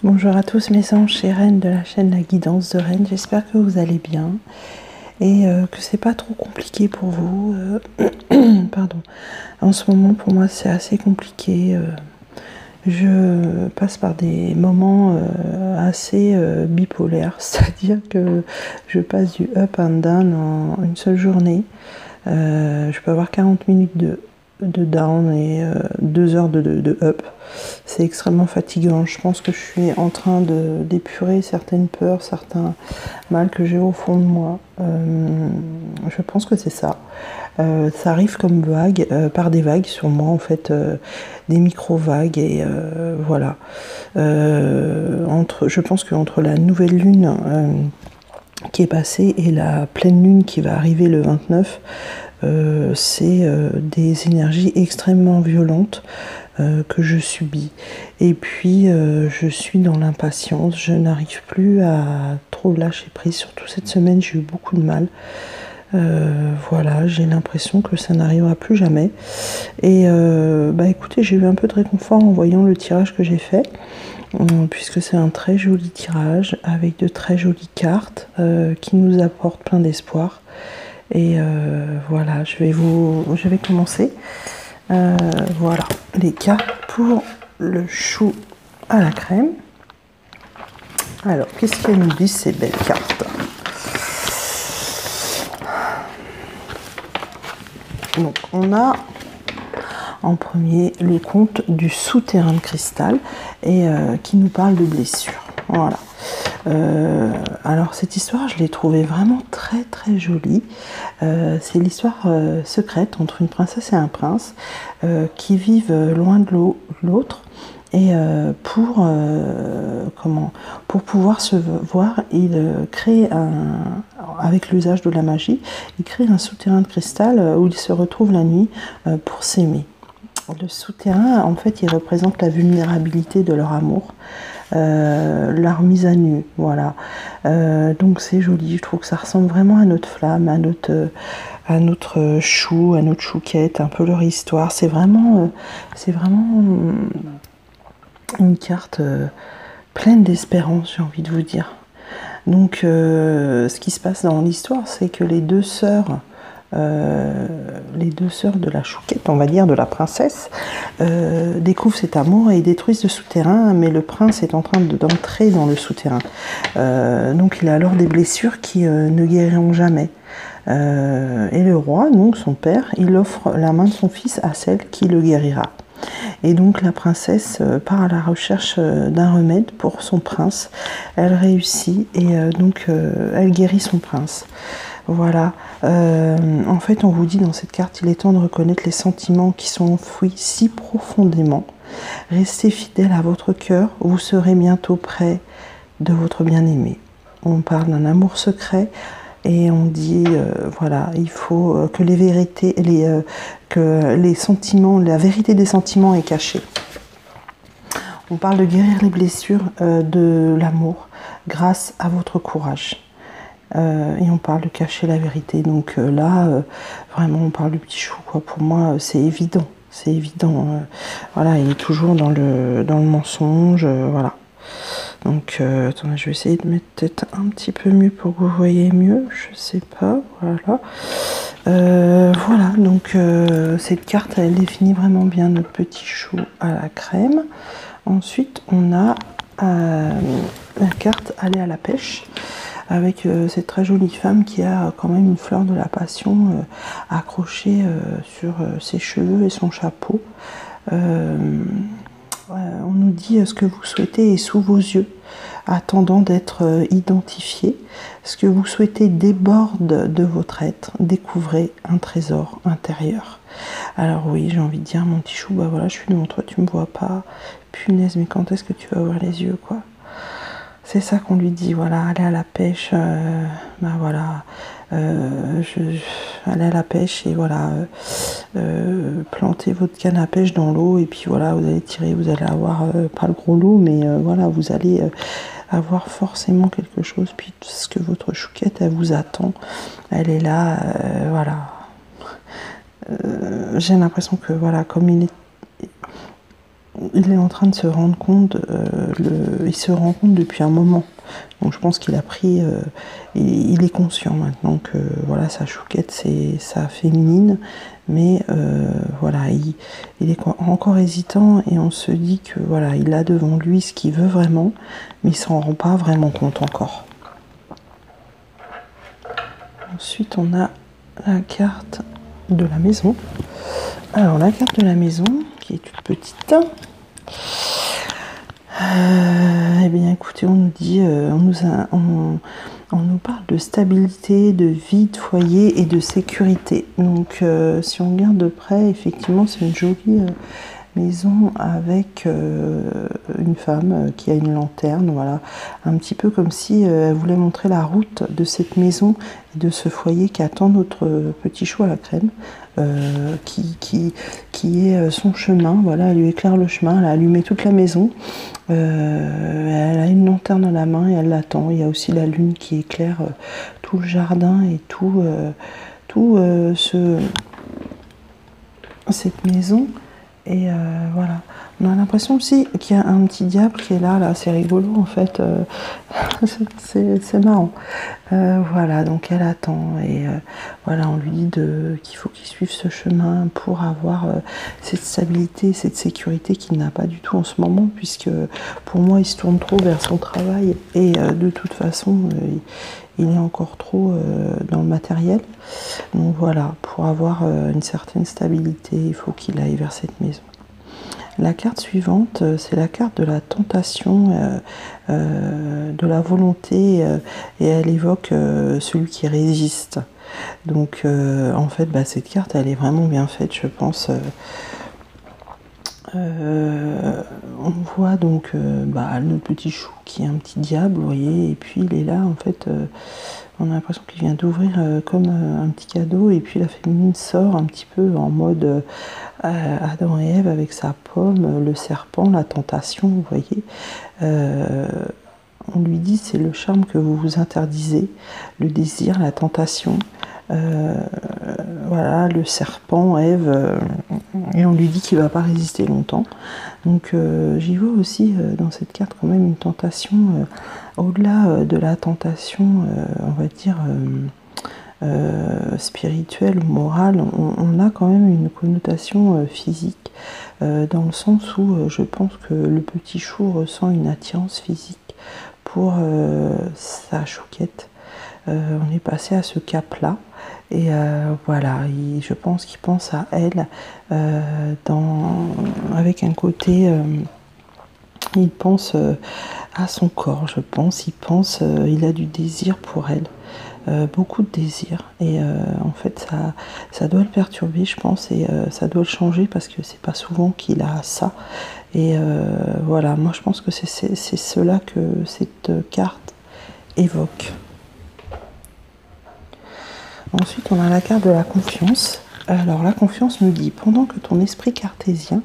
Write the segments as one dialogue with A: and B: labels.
A: Bonjour à tous mes anges et reines de la chaîne La Guidance de Rennes, j'espère que vous allez bien et que c'est pas trop compliqué pour vous. Pardon. En ce moment pour moi c'est assez compliqué. Je passe par des moments assez bipolaires, c'est-à-dire que je passe du up and down en une seule journée. Je peux avoir 40 minutes de down et 2 heures de up. C'est extrêmement fatigant. Je pense que je suis en train d'épurer certaines peurs, certains mal que j'ai au fond de moi. Je pense que c'est ça. Ça arrive comme vague, par des vagues sur moi en fait, des micro-vagues et voilà. Je pense qu'entre la nouvelle lune qui est passée et la pleine lune qui va arriver le 29, c'est des énergies extrêmement violentes que je subis. Et puis je suis dans l'impatience, je n'arrive plus à trop lâcher prise. Surtout cette semaine, j'ai eu beaucoup de mal. Voilà, j'ai l'impression que ça n'arrivera plus jamais. Et écoutez, j'ai eu un peu de réconfort en voyant le tirage que j'ai fait, puisque c'est un très joli tirage avec de très jolies cartes qui nous apportent plein d'espoir. Et voilà, je vais commencer. Voilà, les cartes pour le chou à la crème. Alors, qu'est-ce qu'elles nous disent ces belles cartes? Donc, on a en premier le conte du souterrain de cristal et qui nous parle de blessures. Voilà. Alors cette histoire, je l'ai trouvée vraiment très très jolie. C'est l'histoire secrète entre une princesse et un prince qui vivent loin de l'autre. Et pour pouvoir se voir, il crée avec l'usage de la magie, il crée un souterrain de cristal où ils se retrouvent la nuit pour s'aimer. Le souterrain, en fait, il représente la vulnérabilité de leur amour, leur mise à nu, voilà. Donc c'est joli, je trouve que ça ressemble vraiment à notre flamme, à notre chou, à notre chouquette, un peu leur histoire. C'est vraiment une carte pleine d'espérance, j'ai envie de vous dire. Donc ce qui se passe dans l'histoire, c'est que les deux sœurs de la chouquette, on va dire, de la princesse, découvrent cet amour et ils détruisent le souterrain, mais le prince est en train d'entrer dans le souterrain. Donc il a alors des blessures qui ne guériront jamais. Et le roi, donc son père, il offre la main de son fils à celle qui le guérira. Et donc la princesse part à la recherche d'un remède pour son prince. Elle réussit et donc elle guérit son prince. Voilà. En fait, on vous dit dans cette carte, il est temps de reconnaître les sentiments qui sont enfouis si profondément. Restez fidèle à votre cœur, vous serez bientôt près de votre bien-aimé. On parle d'un amour secret. Et on dit, voilà, il faut que les vérités, que les sentiments, la vérité des sentiments est cachée. On parle de guérir les blessures de l'amour grâce à votre courage. Et on parle de cacher la vérité. Donc là, vraiment, on parle du petit chou, quoi. Pour moi, c'est évident. C'est évident. Voilà, il est toujours dans le mensonge, voilà. Donc, attendez, je vais essayer de mettre peut-être un petit peu mieux pour que vous voyez mieux. Je sais pas, voilà. Voilà, donc cette carte, elle définit vraiment bien notre petit chou à la crème. Ensuite, on a la carte aller à la pêche, avec cette très jolie femme qui a quand même une fleur de la passion accrochée sur ses cheveux et son chapeau. On nous dit ce que vous souhaitez est sous vos yeux, attendant d'être identifié. Ce que vous souhaitez déborde de votre être. Découvrez un trésor intérieur. Alors oui, j'ai envie de dire, mon petit chou, bah voilà, je suis devant toi, tu me vois pas. Punaise, mais quand est-ce que tu vas ouvrir les yeux, quoi? C'est ça qu'on lui dit, voilà, aller à la pêche, bah voilà, aller à la pêche et voilà, planter votre canne à pêche dans l'eau et puis voilà, vous allez tirer, vous allez avoir, pas le gros lot, mais voilà, vous allez avoir forcément quelque chose, puis ce que votre chouquette, elle vous attend, elle est là, voilà. J'ai l'impression que voilà, comme il est il est en train de se rendre compte, il se rend compte depuis un moment. Donc je pense qu'il a pris, il est conscient maintenant que voilà, sa chouquette c'est sa féminine, mais voilà, il est encore hésitant et on se dit que voilà, il a devant lui ce qu'il veut vraiment, mais il s'en rend pas vraiment compte encore. Ensuite on a la carte de la maison. Alors la carte de la maison, qui est toute petite. Eh bien écoutez, on nous dit, on nous parle de stabilité, de vie, de foyer et de sécurité. Donc si on regarde de près, effectivement c'est une jolie maison avec une femme qui a une lanterne, voilà, un petit peu comme si elle voulait montrer la route de cette maison et de ce foyer qui attend notre petit chou à la crème, qui est son chemin, voilà, elle lui éclaire le chemin, elle a allumé toute la maison, elle a une lanterne à la main et elle l'attend. Il y a aussi la lune qui éclaire tout le jardin et cette maison. Et voilà, on a l'impression aussi qu'il y a un petit diable qui est là, c'est rigolo en fait, c'est marrant. Voilà, donc elle attend et voilà, on lui dit qu'il faut qu'il suive ce chemin pour avoir cette stabilité, cette sécurité qu'il n'a pas du tout en ce moment, puisque pour moi il se tourne trop vers son travail et de toute façon il est encore trop dans le matériel. Donc voilà, pour avoir une certaine stabilité, il faut qu'il aille vers cette maison. La carte suivante, c'est la carte de la tentation, de la volonté, et elle évoque celui qui résiste. Donc en fait, cette carte, elle est vraiment bien faite, je pense. On voit donc notre petit chou qui est un petit diable, vous voyez, et puis il est là, en fait, on a l'impression qu'il vient d'ouvrir comme un petit cadeau, et puis la féminine sort un petit peu en mode Adam et Ève avec sa pomme, le serpent, la tentation, vous voyez. On lui dit c'est le charme que vous vous interdisez, le désir, la tentation. Voilà, le serpent, Ève, et on lui dit qu'il ne va pas résister longtemps. Donc j'y vois aussi dans cette carte quand même une tentation, au-delà de la tentation, on va dire, spirituelle ou morale, on a quand même une connotation physique, dans le sens où je pense que le petit chou ressent une attirance physique pour sa chouquette. On est passé à ce cap-là. Et voilà, je pense qu'il pense à elle avec un côté, il pense à son corps, je pense, il a du désir pour elle, beaucoup de désir. Et en fait, ça doit le perturber, je pense, et ça doit le changer parce que c'est pas souvent qu'il a ça. Et voilà, moi je pense que c'est cela que cette carte évoque. Ensuite, on a la carte de la confiance. Alors, la confiance nous dit, pendant que ton esprit cartésien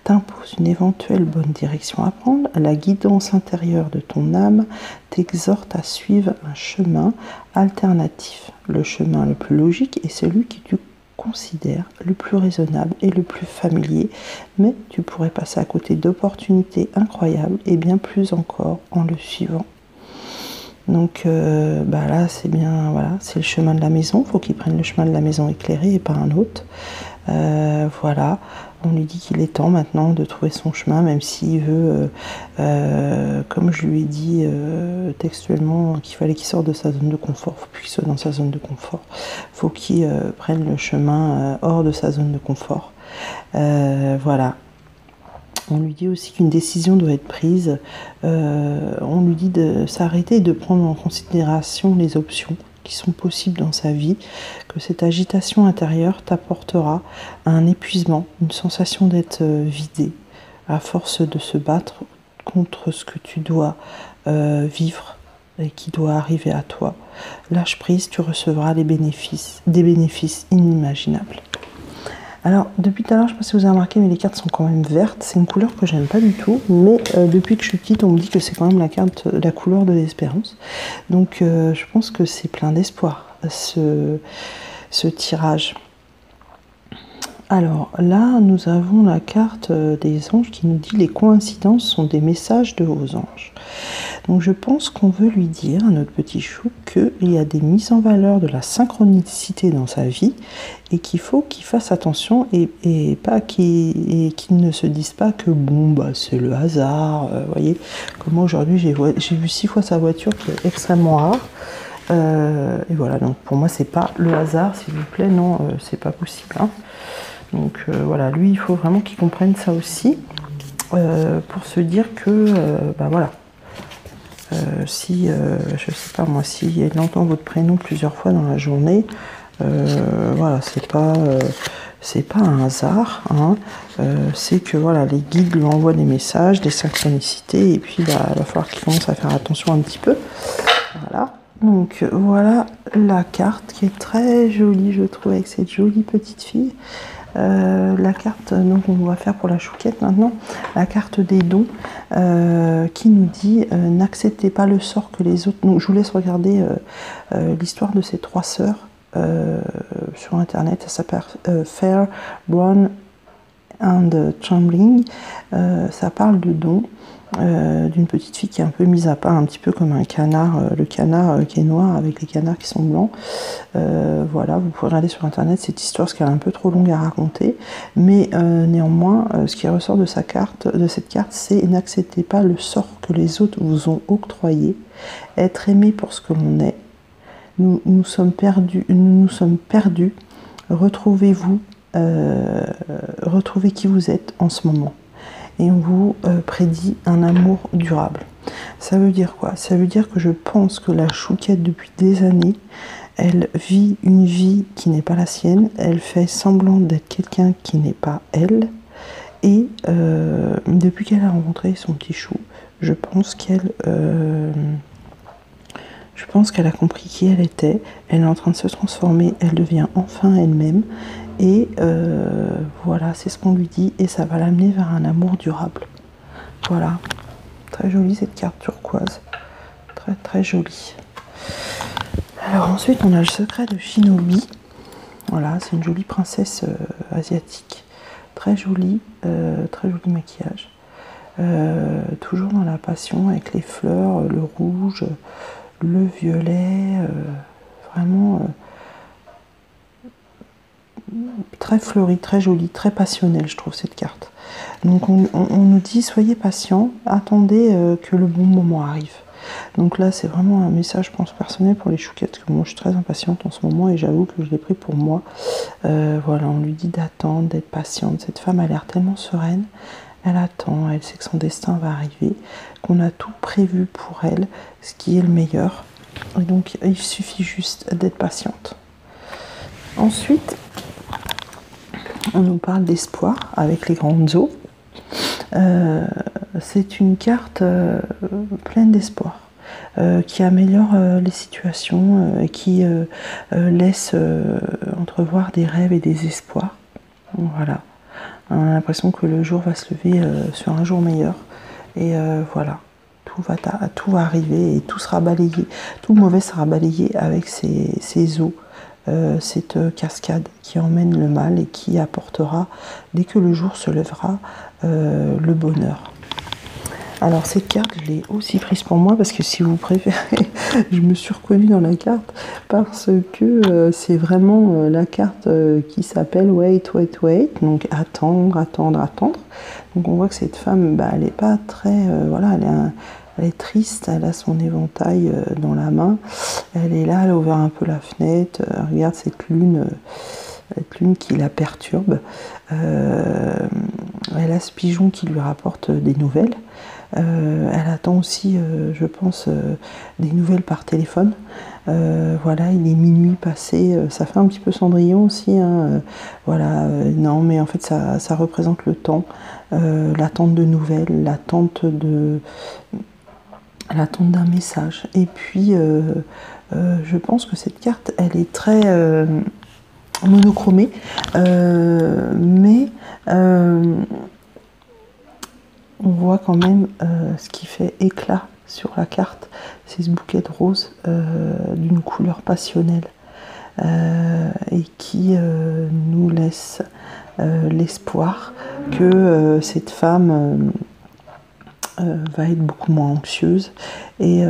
A: t'impose une éventuelle bonne direction à prendre, la guidance intérieure de ton âme t'exhorte à suivre un chemin alternatif. Le chemin le plus logique est celui que tu considères le plus raisonnable et le plus familier, mais tu pourrais passer à côté d'opportunités incroyables et bien plus encore en le suivant. Donc là c'est bien, voilà, c'est le chemin de la maison, il faut qu'il prenne le chemin de la maison éclairée et pas un autre. Voilà, on lui dit qu'il est temps maintenant de trouver son chemin, même s'il veut, comme je lui ai dit textuellement, qu'il fallait qu'il sorte de sa zone de confort, il faut plus qu'il soit dans sa zone de confort, il faut qu'il prenne le chemin hors de sa zone de confort. Voilà. On lui dit aussi qu'une décision doit être prise. On lui dit de s'arrêter et de prendre en considération les options qui sont possibles dans sa vie, que cette agitation intérieure t'apportera un épuisement, une sensation d'être vidé, à force de se battre contre ce que tu dois vivre et qui doit arriver à toi. Lâche prise, tu recevras des bénéfices inimaginables. Alors, depuis tout à l'heure, je ne sais pas si vous avez remarqué, mais les cartes sont quand même vertes. C'est une couleur que j'aime pas du tout, mais depuis que je suis petite, on me dit que c'est quand même la couleur de l'espérance. Donc, je pense que c'est plein d'espoir, ce tirage. Alors là, nous avons la carte des anges qui nous dit les coïncidences sont des messages de vos anges. Donc je pense qu'on veut lui dire à notre petit chou qu'il y a des mises en valeur de la synchronicité dans sa vie et qu'il faut qu'il fasse attention et pas qu'il ne se dise pas que bon bah c'est le hasard. Voyez, comme moi aujourd'hui j'ai vu 6 fois sa voiture qui est extrêmement rare. Et voilà, donc pour moi c'est pas le hasard, s'il vous plaît, non, c'est pas possible. Hein. Donc voilà, lui il faut vraiment qu'il comprenne ça aussi pour se dire que bah voilà. Si, je sais pas moi, si elle entend votre prénom plusieurs fois dans la journée, voilà, c'est pas un hasard, hein, c'est que voilà, les guides lui envoient des messages, des synchronicités, et puis bah, il va falloir qu'il commence à faire attention un petit peu. Voilà, donc voilà la carte qui est très jolie, je trouve, avec cette jolie petite fille. La carte, donc on va faire pour la chouquette maintenant, la carte des dons qui nous dit n'acceptez pas le sort que les autres. Donc je vous laisse regarder l'histoire de ces 3 sœurs sur internet, ça s'appelle Fair, Brown and Trembling. Ça parle de dons. D'une petite fille qui est un peu mise à part, un petit peu comme un canard, le canard qui est noir avec les canards qui sont blancs. Voilà, vous pouvez regarder sur internet cette histoire, parce qu'elle est un peu trop longue à raconter, mais néanmoins, ce qui ressort de cette carte, c'est n'acceptez pas le sort que les autres vous ont octroyé, être aimé pour ce que l'on est. Nous sommes perdus, retrouvez-vous, retrouvez qui vous êtes en ce moment. Et on vous prédit un amour durable. Ça veut dire quoi? Ça veut dire que je pense que la chouquette, depuis des années, elle vit une vie qui n'est pas la sienne, elle fait semblant d'être quelqu'un qui n'est pas elle, et depuis qu'elle a rencontré son petit chou, je pense qu'elle a compris qui elle était, elle est en train de se transformer, elle devient enfin elle-même, et voilà, c'est ce qu'on lui dit, et ça va l'amener vers un amour durable. Voilà, très jolie cette carte turquoise, très très jolie. Alors ensuite on a le secret de Shinobi. Voilà, c'est une jolie princesse asiatique, très joli maquillage, toujours dans la passion avec les fleurs, le rouge, le violet, vraiment très fleuri, très jolie, très passionnelle, je trouve cette carte. Donc on nous dit soyez patient, attendez que le bon moment arrive. Donc là c'est vraiment un message, je pense, personnel pour les chouquettes, que moi je suis très impatiente en ce moment et j'avoue que je l'ai pris pour moi. Voilà, on lui dit d'attendre, d'être patiente. Cette femme a l'air tellement sereine, elle attend, elle sait que son destin va arriver, qu'on a tout prévu pour elle, ce qui est le meilleur. Et donc il suffit juste d'être patiente. Ensuite, on nous parle d'espoir avec les grandes eaux. C'est une carte pleine d'espoir, qui améliore les situations, qui laisse entrevoir des rêves et des espoirs. Voilà. On a l'impression que le jour va se lever sur un jour meilleur. Et voilà. Tout va arriver et tout sera balayé. Tout le mauvais sera balayé avec ces eaux. Cette cascade qui emmène le mal et qui apportera, dès que le jour se lèvera, le bonheur. Alors cette carte, je l'ai aussi prise pour moi parce que, si vous préférez, je me suis reconnue dans la carte parce que c'est vraiment la carte qui s'appelle Wait, Wait, Wait, donc attendre, attendre, attendre. Donc on voit que cette femme, bah, elle n'est pas très, voilà, elle est triste, elle a son éventail dans la main, elle est là, elle a ouvert un peu la fenêtre, regarde cette lune qui la perturbe, elle a ce pigeon qui lui rapporte des nouvelles, elle attend aussi, je pense, des nouvelles par téléphone. Voilà, il est minuit passé, ça fait un petit peu Cendrillon aussi, hein, voilà, non mais en fait ça représente le temps, l'attente de nouvelles, l'attente d'un message. Et puis je pense que cette carte, elle est très monochromée, mais on voit quand même ce qui fait éclat sur la carte, c'est ce bouquet de roses d'une couleur passionnelle, et qui nous laisse l'espoir que cette femme va être beaucoup moins anxieuse et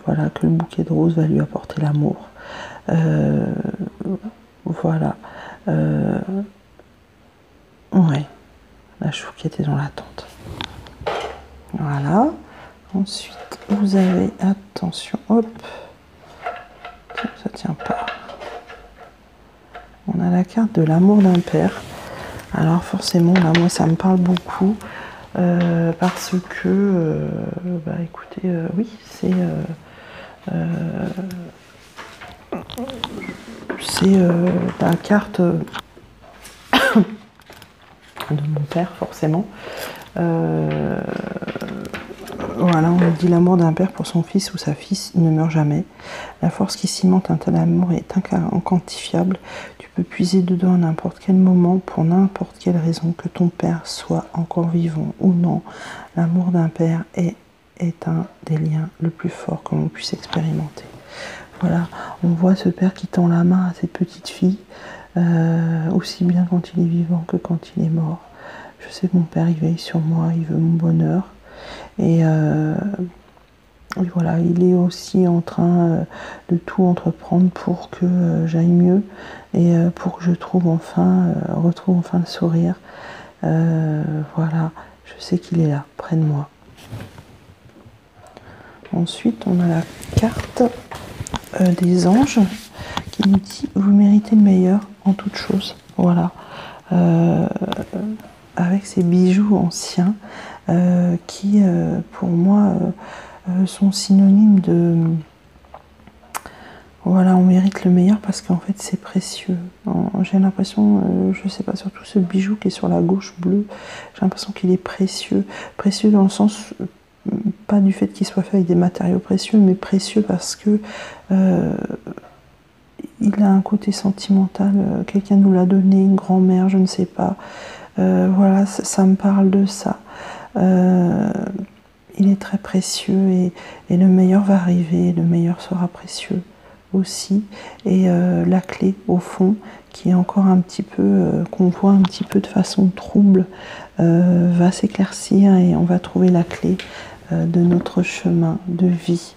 A: voilà, que le bouquet de roses va lui apporter l'amour. Voilà. Ouais, la chouquette est dans l'attente. Voilà. Ensuite, vous avez, attention, hop, ça tient pas. On a la carte de l'amour d'un père. Alors forcément, là, moi, ça me parle beaucoup parce que, bah, écoutez, oui, c'est la carte de mon père, forcément. Voilà, on dit l'amour d'un père pour son fils ou sa fille ne meurt jamais. La force qui cimente un tel amour est inquantifiable. Tu peux puiser dedans à n'importe quel moment, pour n'importe quelle raison, que ton père soit encore vivant ou non. L'amour d'un père est un des liens le plus fort que l'on puisse expérimenter. Voilà, on voit ce père qui tend la main à cette petite fille, aussi bien quand il est vivant que quand il est mort. Je sais que mon père, il veille sur moi, il veut mon bonheur. Et voilà, il est aussi en train de tout entreprendre pour que j'aille mieux et pour que je retrouve enfin le sourire. Voilà, je sais qu'il est là, près de moi. Ensuite, on a la carte des anges qui nous dit « Vous méritez le meilleur en toute chose ». Voilà. Avec ces bijoux anciens qui, pour moi, sont synonymes de... Voilà, on mérite le meilleur parce qu'en fait, c'est précieux. J'ai l'impression, je sais pas, surtout ce bijou qui est sur la gauche bleu, j'ai l'impression qu'il est précieux. Précieux dans le sens, pas du fait qu'il soit fait avec des matériaux précieux, mais précieux parce que il a un côté sentimental. Quelqu'un nous l'a donné, une grand-mère, je ne sais pas. Voilà, ça me parle de ça. Il est très précieux et le meilleur va arriver, le meilleur sera précieux aussi. Et la clé, au fond, qui est encore un petit peu, qu'on voit un petit peu de façon trouble, va s'éclaircir et on va trouver la clé de notre chemin de vie.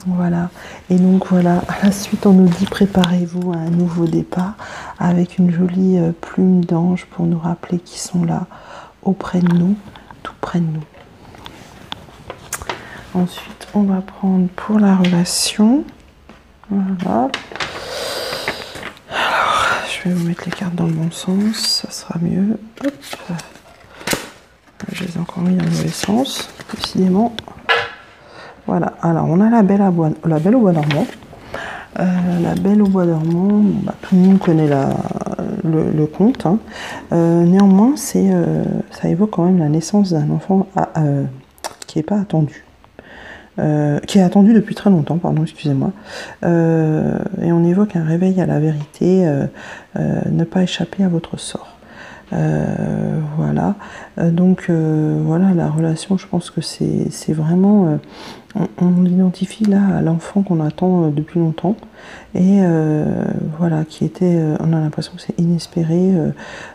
A: Voilà, et donc voilà, à la suite on nous dit préparez-vous à un nouveau départ avec une jolie plume d'ange pour nous rappeler qu'ils sont là, auprès de nous, tout près de nous. Ensuite on va prendre pour la relation, voilà. Alors, je vais vous mettre les cartes dans le bon sens, ça sera mieux. Hop. Je les ai encore mis dans le mauvais sens, décidément. Voilà, alors on a la belle au bois dormant. La belle au bois dormant, bon, bah, tout le monde connaît le conte. Hein. Néanmoins, ça évoque quand même la naissance d'un enfant qui n'est pas attendu. Qui est attendu depuis très longtemps, pardon, excusez-moi. Et on évoque un réveil à la vérité, ne pas échapper à votre sort. Voilà, donc voilà, la relation, je pense que c'est vraiment, on l'identifie là à l'enfant qu'on attend depuis longtemps et voilà, qui était, on a l'impression que c'est inespéré,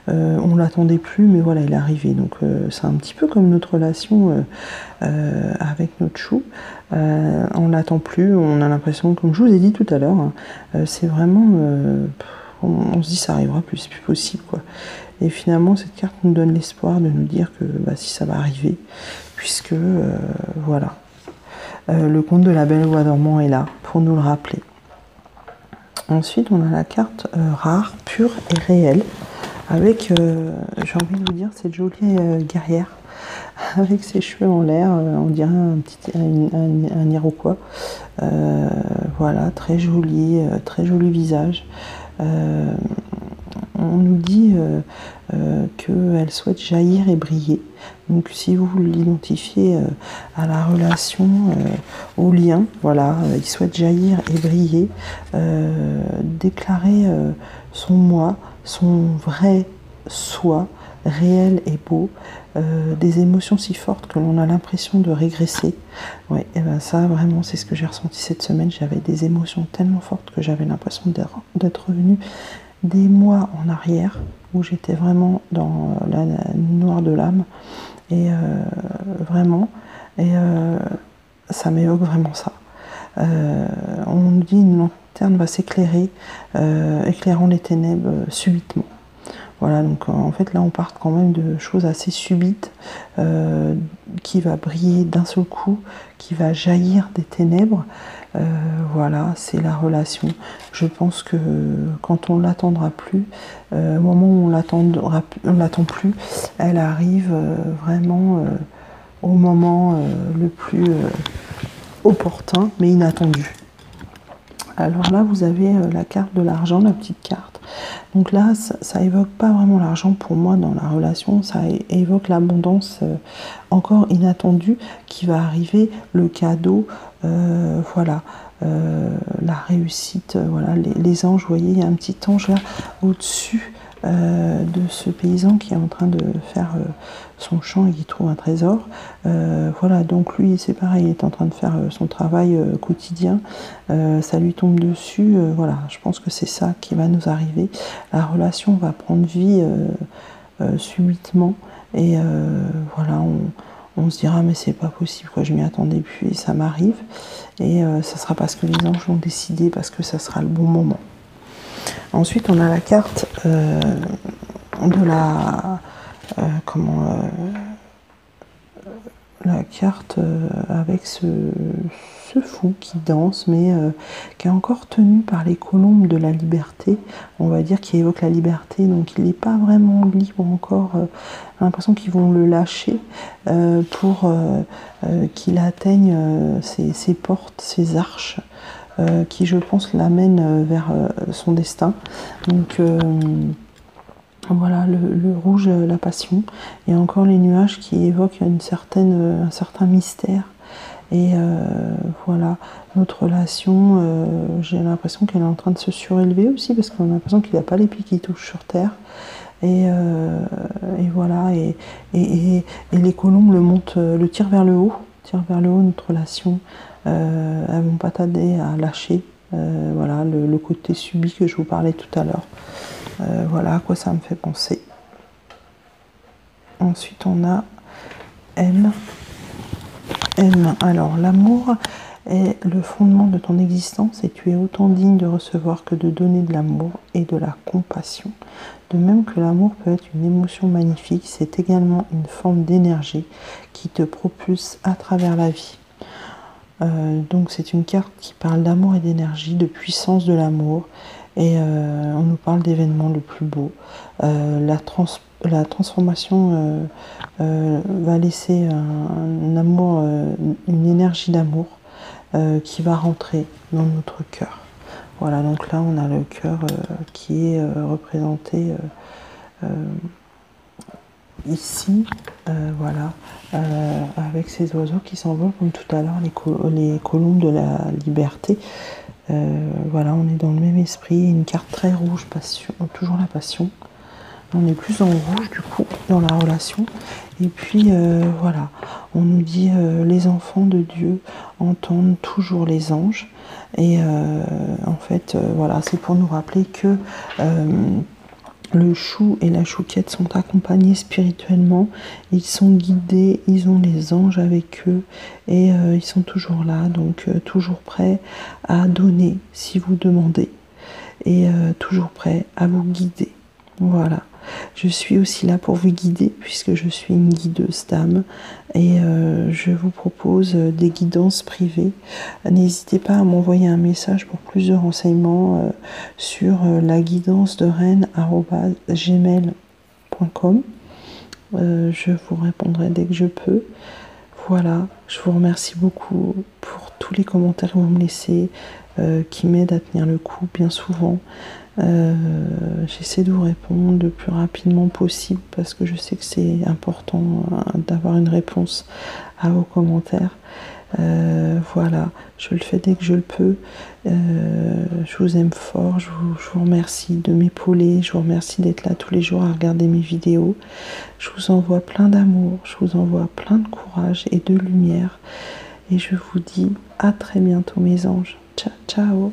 A: on l'attendait plus, mais voilà, il est arrivé. Donc c'est un petit peu comme notre relation avec notre chou, on l'attend plus, on a l'impression, comme je vous ai dit tout à l'heure, hein, c'est vraiment, on se dit ça arrivera plus, c'est plus possible quoi. Et finalement, cette carte nous donne l'espoir de nous dire que bah, si ça va arriver, puisque voilà, le conte de la belle au bois dormant est là pour nous le rappeler. Ensuite, on a la carte rare, pure et réelle, avec, j'ai envie de vous dire, cette jolie guerrière, avec ses cheveux en l'air, on dirait un Iroquois. Voilà, très joli visage. On nous dit qu'elle souhaite jaillir et briller. Donc si vous l'identifiez à la relation, au lien, voilà, il souhaite jaillir et briller, déclarer son moi, son vrai soi, réel et beau, des émotions si fortes que l'on a l'impression de régresser. Ouais, et ben ça vraiment c'est ce que j'ai ressenti cette semaine. J'avais des émotions tellement fortes que j'avais l'impression d'être revenue des mois en arrière, où j'étais vraiment dans la nuit noire de l'âme, et vraiment, et ça m'évoque vraiment ça. On nous dit une lanterne va s'éclairer, éclairant les ténèbres subitement. Voilà, donc en fait là on part quand même de choses assez subites, qui va briller d'un seul coup, qui va jaillir des ténèbres. Voilà, c'est la relation. Je pense que quand on ne l'attendra plus, au moment où on l'attend plus, elle arrive vraiment au moment le plus opportun, mais inattendu. Alors là, vous avez la carte de l'argent, la petite carte. Donc là, ça évoque pas vraiment l'argent pour moi dans la relation, ça évoque l'abondance encore inattendue qui va arriver, le cadeau, voilà, la réussite, voilà, les anges, vous voyez, il y a un petit ange là au-dessus de ce paysan qui est en train de faire son champ et qui trouve un trésor. Voilà, donc lui c'est pareil, il est en train de faire son travail quotidien, ça lui tombe dessus, voilà, je pense que c'est ça qui va nous arriver. La relation va prendre vie subitement, et voilà, on se dira mais c'est pas possible, quoi, je m'y attendais plus et ça m'arrive, et ça sera parce que les anges l'ont décidé, parce que ça sera le bon moment. Ensuite, on a la carte de la la carte avec ce fou qui danse, mais qui est encore tenu par les colombes de la liberté, on va dire, qui évoque la liberté, donc il n'est pas vraiment libre encore. On a l'impression qu'ils vont le lâcher pour qu'il atteigne ses portes, ses arches, qui, je pense, l'amène vers son destin. Donc voilà, le rouge, la passion, et encore les nuages qui évoquent un certain mystère. Et voilà, notre relation, j'ai l'impression qu'elle est en train de se surélever aussi, parce qu'on a l'impression qu'il n'a pas les pieds qui touchent sur terre. Et voilà, et les colombes le tirent vers le haut, notre relation. Elles vont pas tarder à lâcher, voilà, le côté subi que je vous parlais tout à l'heure. Voilà à quoi ça me fait penser. Ensuite, on a M. Alors, l'amour est le fondement de ton existence et tu es autant digne de recevoir que de donner de l'amour et de la compassion. De même que l'amour peut être une émotion magnifique, c'est également une forme d'énergie qui te propulse à travers la vie. Donc c'est une carte qui parle d'amour et d'énergie, de puissance de l'amour, et on nous parle d'événements le plus beau. La transformation va laisser un amour, une énergie d'amour qui va rentrer dans notre cœur. Voilà, donc là on a le cœur qui est représenté ici, voilà, avec ces oiseaux qui s'envolent comme tout à l'heure, les colombes de la liberté. Voilà, on est dans le même esprit, une carte très rouge, passion, toujours la passion. On est plus en rouge du coup dans la relation. Et puis voilà, on nous dit les enfants de Dieu entendent toujours les anges. Et en fait, voilà, c'est pour nous rappeler que le chou et la chouquette sont accompagnés spirituellement, ils sont guidés, ils ont les anges avec eux, et ils sont toujours là, donc toujours prêts à donner si vous demandez, et toujours prêts à vous guider. Voilà. Je suis aussi là pour vous guider, puisque je suis une guideuse d'âme, et je vous propose des guidances privées. N'hésitez pas à m'envoyer un message pour plus de renseignements sur la guidance de reine@gmail.com. Je vous répondrai dès que je peux. Voilà, je vous remercie beaucoup pour tous les commentaires que vous me laissez, qui m'aident à tenir le coup bien souvent. J'essaie de vous répondre le plus rapidement possible, parce que je sais que c'est important d'avoir une réponse à vos commentaires. Voilà, je le fais dès que je le peux. Je vous aime fort, je vous remercie de m'épauler, je vous remercie d'être là tous les jours à regarder mes vidéos. Je vous envoie plein d'amour, je vous envoie plein de courage et de lumière, et je vous dis à très bientôt mes anges. Ciao, ciao.